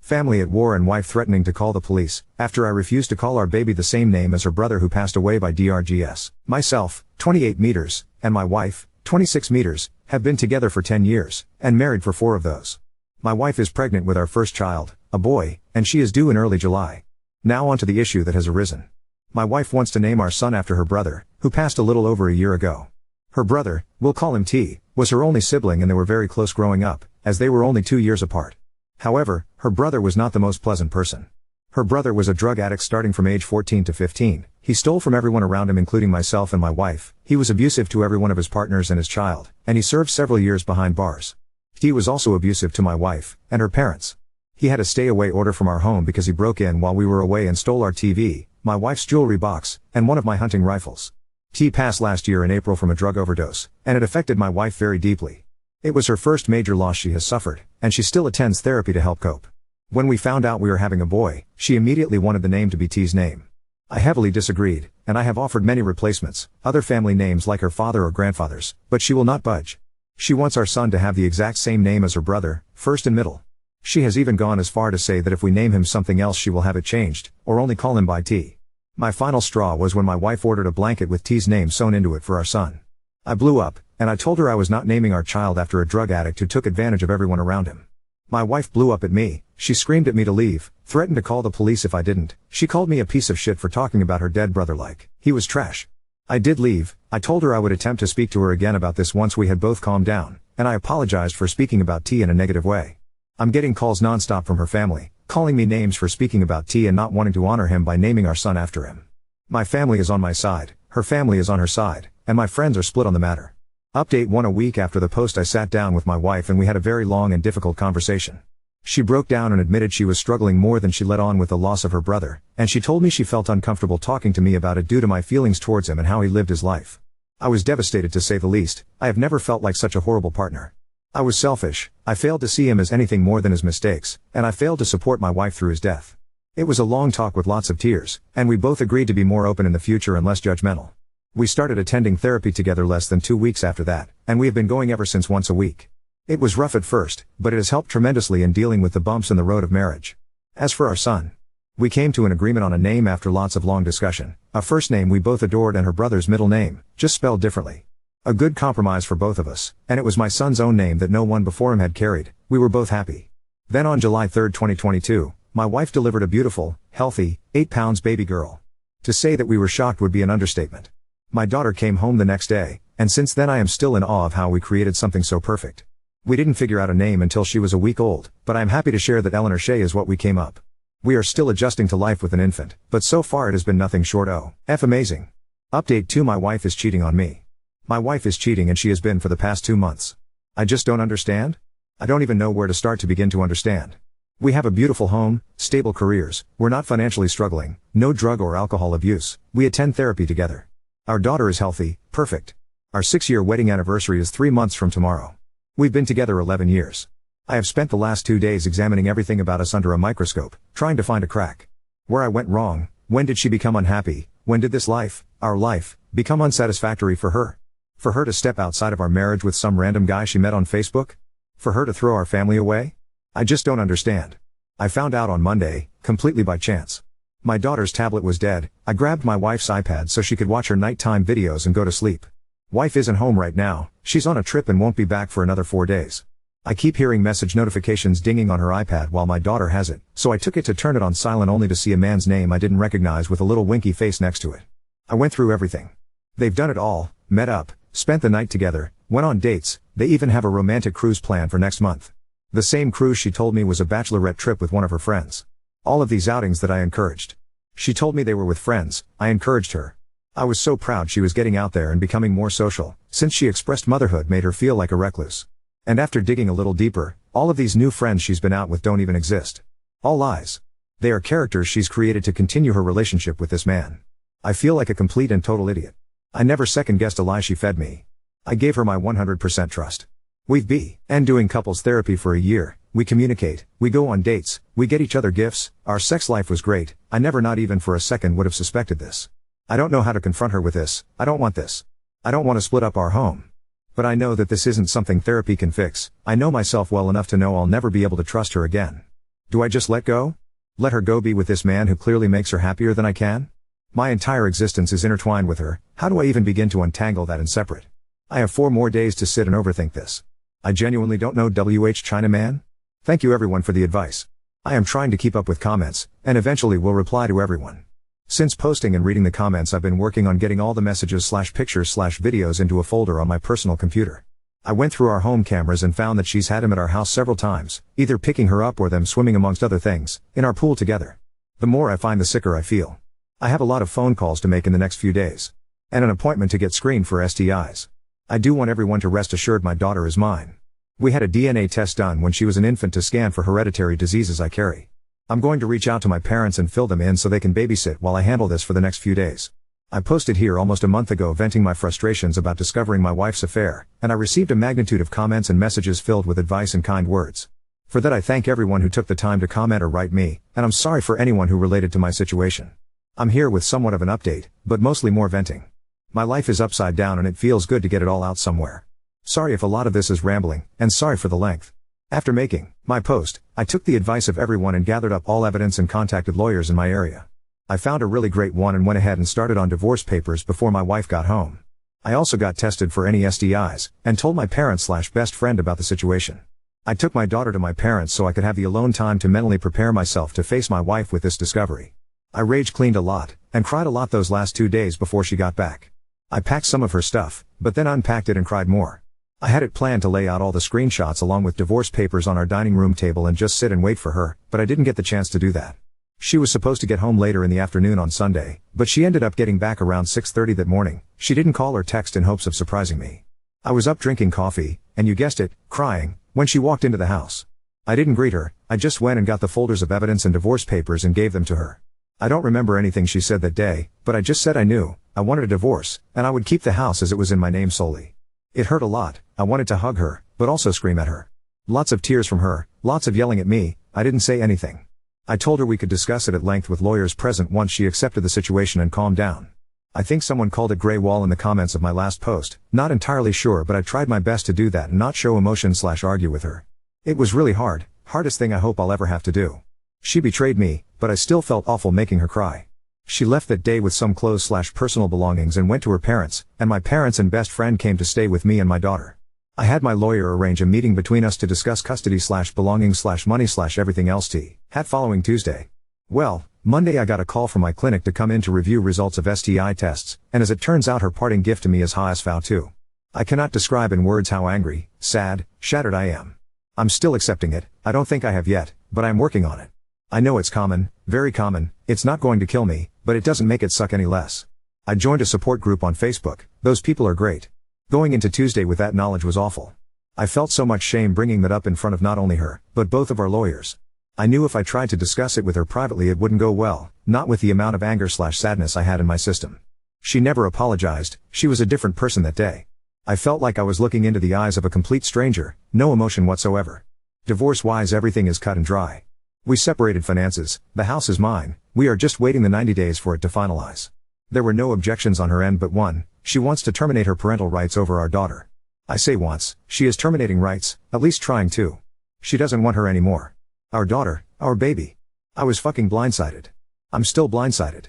Family at war and wife threatening to call the police, after I refused to call our baby the same name as her brother who passed away by Drgs. Myself, 28 meters, and my wife, 26 meters, have been together for 10 years, and married for 4 of those. My wife is pregnant with our first child, a boy, and she is due in early July. Now on to the issue that has arisen. My wife wants to name our son after her brother, who passed a little over a year ago. Her brother, we'll call him T, was her only sibling and they were very close growing up, as they were only 2 years apart. However, her brother was not the most pleasant person. Her brother was a drug addict starting from age 14 to 15, he stole from everyone around him including myself and my wife, he was abusive to every one of his partners and his child, and he served several years behind bars. He was also abusive to my wife, and her parents. He had a stay-away order from our home because he broke in while we were away and stole our TV, my wife's jewelry box, and one of my hunting rifles. T passed last year in April from a drug overdose, and it affected my wife very deeply. It was her first major loss she has suffered, and she still attends therapy to help cope. When we found out we were having a boy, she immediately wanted the name to be T's name. I heavily disagreed, and I have offered many replacements, other family names like her father or grandfather's, but she will not budge. She wants our son to have the exact same name as her brother, first and middle. She has even gone as far to say that if we name him something else she will have it changed, or only call him by T. My final straw was when my wife ordered a blanket with T's name sewn into it for our son. I blew up, and I told her I was not naming our child after a drug addict who took advantage of everyone around him. My wife blew up at me, she screamed at me to leave, threatened to call the police if I didn't, she called me a piece of shit for talking about her dead brother like he was trash. I did leave, I told her I would attempt to speak to her again about this once we had both calmed down, and I apologized for speaking about T in a negative way. I'm getting calls nonstop from her family, calling me names for speaking about T and not wanting to honor him by naming our son after him. My family is on my side, her family is on her side, and my friends are split on the matter. Update 1. A week after the post I sat down with my wife and we had a very long and difficult conversation. She broke down and admitted she was struggling more than she let on with the loss of her brother, and she told me she felt uncomfortable talking to me about it due to my feelings towards him and how he lived his life. I was devastated to say the least, I have never felt like such a horrible partner. I was selfish, I failed to see him as anything more than his mistakes, and I failed to support my wife through his death. It was a long talk with lots of tears, and we both agreed to be more open in the future and less judgmental. We started attending therapy together less than 2 weeks after that, and we have been going ever since once a week. It was rough at first, but it has helped tremendously in dealing with the bumps in the road of marriage. As for our son, we came to an agreement on a name after lots of long discussion, a first name we both adored and her brother's middle name, just spelled differently. A good compromise for both of us, and it was my son's own name that no one before him had carried, we were both happy. Then on July 3, 2022, my wife delivered a beautiful, healthy, 8 pounds baby girl. To say that we were shocked would be an understatement. My daughter came home the next day, and since then I am still in awe of how we created something so perfect. We didn't figure out a name until she was a week old, but I am happy to share that Eleanor Shea is what we came up. We are still adjusting to life with an infant, but so far it has been nothing short of amazing. Update 2. My wife is cheating on me. My wife is cheating and she has been for the past 2 months. I just don't understand. I don't even know where to start to begin to understand. We have a beautiful home, stable careers, we're not financially struggling, no drug or alcohol abuse, we attend therapy together. Our daughter is healthy, perfect. Our 6-year wedding anniversary is 3 months from tomorrow. We've been together 11 years. I have spent the last 2 days examining everything about us under a microscope, trying to find a crack. Where I went wrong, when did she become unhappy, when did this life, our life, become unsatisfactory for her? For her to step outside of our marriage with some random guy she met on Facebook? For her to throw our family away? I just don't understand. I found out on Monday, completely by chance. My daughter's tablet was dead, I grabbed my wife's iPad so she could watch her nighttime videos and go to sleep. Wife isn't home right now, she's on a trip and won't be back for another 4 days. I keep hearing message notifications dinging on her iPad while my daughter has it, so I took it to turn it on silent only to see a man's name I didn't recognize with a little winky face next to it. I went through everything. They've done it all, met up, spent the night together, went on dates, they even have a romantic cruise planned for next month. The same cruise she told me was a bachelorette trip with one of her friends. All of these outings that I encouraged. She told me they were with friends, I encouraged her. I was so proud she was getting out there and becoming more social, since she expressed motherhood made her feel like a recluse. And after digging a little deeper, all of these new friends she's been out with don't even exist. All lies. They are characters she's created to continue her relationship with this man. I feel like a complete and total idiot. I never second-guessed a lie she fed me. I gave her my 100% trust. We've been doing couples therapy for a year, we communicate, we go on dates, we get each other gifts, our sex life was great, I never not even for a second would have suspected this. I don't know how to confront her with this, I don't want this. I don't want to split up our home. But I know that this isn't something therapy can fix, I know myself well enough to know I'll never be able to trust her again. Do I just let go? Let her go be with this man who clearly makes her happier than I can? My entire existence is intertwined with her. How do I even begin to untangle that and separate? I have 4 more days to sit and overthink this. I genuinely don't know China man? Thank you everyone for the advice. I am trying to keep up with comments, and eventually will reply to everyone. Since posting and reading the comments, I've been working on getting all the messages/pictures/videos into a folder on my personal computer. I went through our home cameras and found that she's had him at our house several times, either picking her up or them swimming amongst other things, in our pool together. The more I find, the sicker I feel. I have a lot of phone calls to make in the next few days. And an appointment to get screened for STIs. I do want everyone to rest assured my daughter is mine. We had a DNA test done when she was an infant to scan for hereditary diseases I carry. I'm going to reach out to my parents and fill them in so they can babysit while I handle this for the next few days. I posted here almost a month ago venting my frustrations about discovering my wife's affair, and I received a magnitude of comments and messages filled with advice and kind words. For that I thank everyone who took the time to comment or write me, and I'm sorry for anyone who related to my situation. I'm here with somewhat of an update, but mostly more venting. My life is upside down and it feels good to get it all out somewhere. Sorry if a lot of this is rambling, and sorry for the length. After making my post, I took the advice of everyone and gathered up all evidence and contacted lawyers in my area. I found a really great one and went ahead and started on divorce papers before my wife got home. I also got tested for any STIs, and told my parents/best friend about the situation. I took my daughter to my parents so I could have the alone time to mentally prepare myself to face my wife with this discovery. I rage cleaned a lot, and cried a lot those last 2 days before she got back. I packed some of her stuff, but then unpacked it and cried more. I had it planned to lay out all the screenshots along with divorce papers on our dining room table and just sit and wait for her, but I didn't get the chance to do that. She was supposed to get home later in the afternoon on Sunday, but she ended up getting back around 6:30 that morning. She didn't call or text in hopes of surprising me. I was up drinking coffee, and you guessed it, crying, when she walked into the house. I didn't greet her, I just went and got the folders of evidence and divorce papers and gave them to her. I don't remember anything she said that day, but I just said I knew, I wanted a divorce, and I would keep the house as it was in my name solely. It hurt a lot. I wanted to hug her, but also scream at her. Lots of tears from her, lots of yelling at me. I didn't say anything. I told her we could discuss it at length with lawyers present once she accepted the situation and calmed down. I think someone called it gray wall in the comments of my last post, not entirely sure, but I tried my best to do that and not show emotion/argue with her. It was really hard, hardest thing I hope I'll ever have to do. She betrayed me, but I still felt awful making her cry. She left that day with some clothes/personal belongings and went to her parents, and my parents and best friend came to stay with me and my daughter. I had my lawyer arrange a meeting between us to discuss custody/belongings/money/everything else following Tuesday. Well, Monday I got a call from my clinic to come in to review results of STI tests, and as it turns out her parting gift to me is HSV too. I cannot describe in words how angry, sad, shattered I am. I'm still accepting it, I don't think I have yet, but I'm working on it. I know it's common, very common, it's not going to kill me, but it doesn't make it suck any less. I joined a support group on Facebook, those people are great. Going into Tuesday with that knowledge was awful. I felt so much shame bringing that up in front of not only her, but both of our lawyers. I knew if I tried to discuss it with her privately it wouldn't go well, not with the amount of anger/sadness I had in my system. She never apologized, she was a different person that day. I felt like I was looking into the eyes of a complete stranger, no emotion whatsoever. Divorce-wise everything is cut and dry. We separated finances, the house is mine, we are just waiting the 90 days for it to finalize. There were no objections on her end but one, she wants to terminate her parental rights over our daughter. I say wants, she is terminating rights, at least trying to. She doesn't want her anymore. Our daughter, our baby. I was fucking blindsided. I'm still blindsided.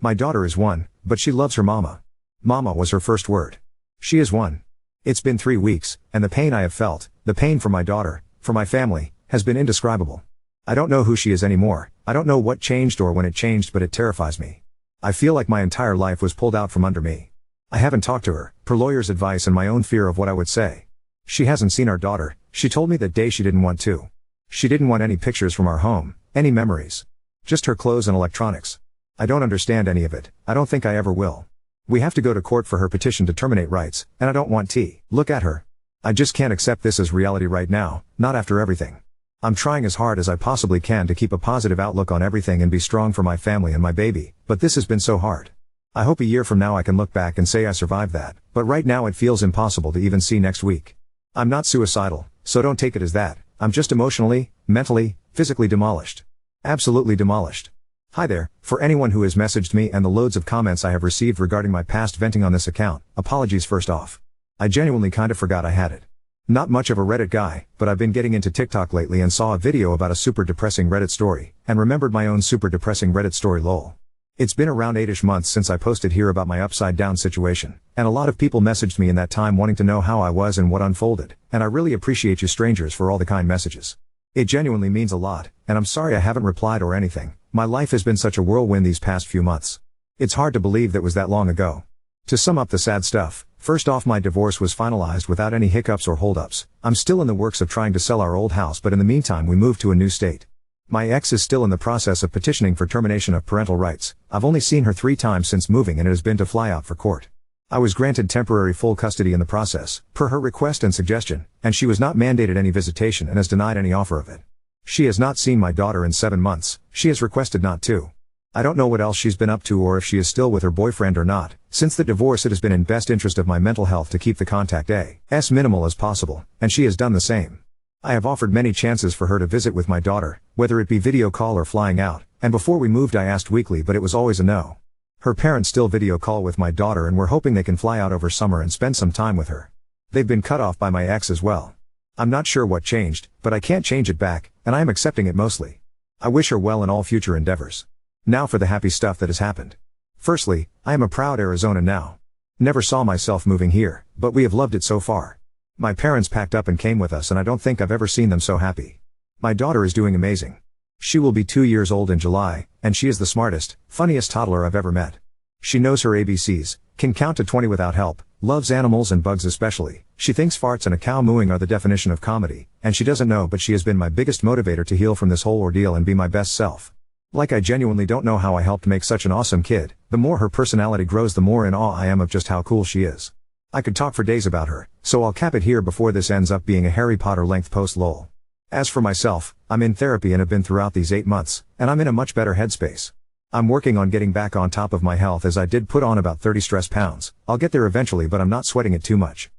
My daughter is 1, but she loves her mama. Mama was her first word. She is 1. It's been 3 weeks, and the pain I have felt, the pain for my daughter, for my family, has been indescribable. I don't know who she is anymore, I don't know what changed or when it changed, but it terrifies me. I feel like my entire life was pulled out from under me. I haven't talked to her, per lawyer's advice and my own fear of what I would say. She hasn't seen our daughter, she told me that day she didn't want to. She didn't want any pictures from our home, any memories. Just her clothes and electronics. I don't understand any of it, I don't think I ever will. We have to go to court for her petition to terminate rights, and I don't want to look at her. I just can't accept this as reality right now, not after everything. I'm trying as hard as I possibly can to keep a positive outlook on everything and be strong for my family and my baby, but this has been so hard. I hope a year from now I can look back and say I survived that, but right now it feels impossible to even see next week. I'm not suicidal, so don't take it as that, I'm just emotionally, mentally, physically demolished. Absolutely demolished. Hi there, for anyone who has messaged me and the loads of comments I have received regarding my past venting on this account, apologies first off. I genuinely kinda forgot I had it. Not much of a Reddit guy, but I've been getting into TikTok lately and saw a video about a super depressing Reddit story, and remembered my own super depressing Reddit story lol. It's been around 8ish months since I posted here about my upside down situation, and a lot of people messaged me in that time wanting to know how I was and what unfolded, and I really appreciate you strangers for all the kind messages. It genuinely means a lot, and I'm sorry I haven't replied or anything. My life has been such a whirlwind these past few months. It's hard to believe that was that long ago. To sum up the sad stuff, first off, my divorce was finalized without any hiccups or holdups. I'm still in the works of trying to sell our old house, but in the meantime we moved to a new state. My ex is still in the process of petitioning for termination of parental rights. I've only seen her 3 times since moving, and it has been to fly out for court. I was granted temporary full custody in the process, per her request and suggestion, and she was not mandated any visitation and has denied any offer of it. She has not seen my daughter in 7 months. She has requested not to. I don't know what else she's been up to or if she is still with her boyfriend or not. Since the divorce, it has been in best interest of my mental health to keep the contact as minimal as possible, and she has done the same. I have offered many chances for her to visit with my daughter, whether it be video call or flying out, and before we moved I asked weekly, but it was always a no. Her parents still video call with my daughter, and we're hoping they can fly out over summer and spend some time with her. They've been cut off by my ex as well. I'm not sure what changed, but I can't change it back, and I am accepting it mostly. I wish her well in all future endeavors. Now for the happy stuff that has happened. Firstly, I am a proud Arizonan now. Never saw myself moving here, but we have loved it so far. My parents packed up and came with us, and I don't think I've ever seen them so happy. My daughter is doing amazing. She will be 2 years old in July, and she is the smartest, funniest toddler I've ever met. She knows her ABCs, can count to 20 without help, loves animals and bugs especially. She thinks farts and a cow mooing are the definition of comedy, and she doesn't know, but she has been my biggest motivator to heal from this whole ordeal and be my best self. Like, I genuinely don't know how I helped make such an awesome kid. The more her personality grows, the more in awe I am of just how cool she is. I could talk for days about her, so I'll cap it here before this ends up being a Harry Potter length post lol. As for myself, I'm in therapy and have been throughout these 8 months, and I'm in a much better headspace. I'm working on getting back on top of my health, as I did put on about 30 stress pounds. I'll get there eventually, but I'm not sweating it too much.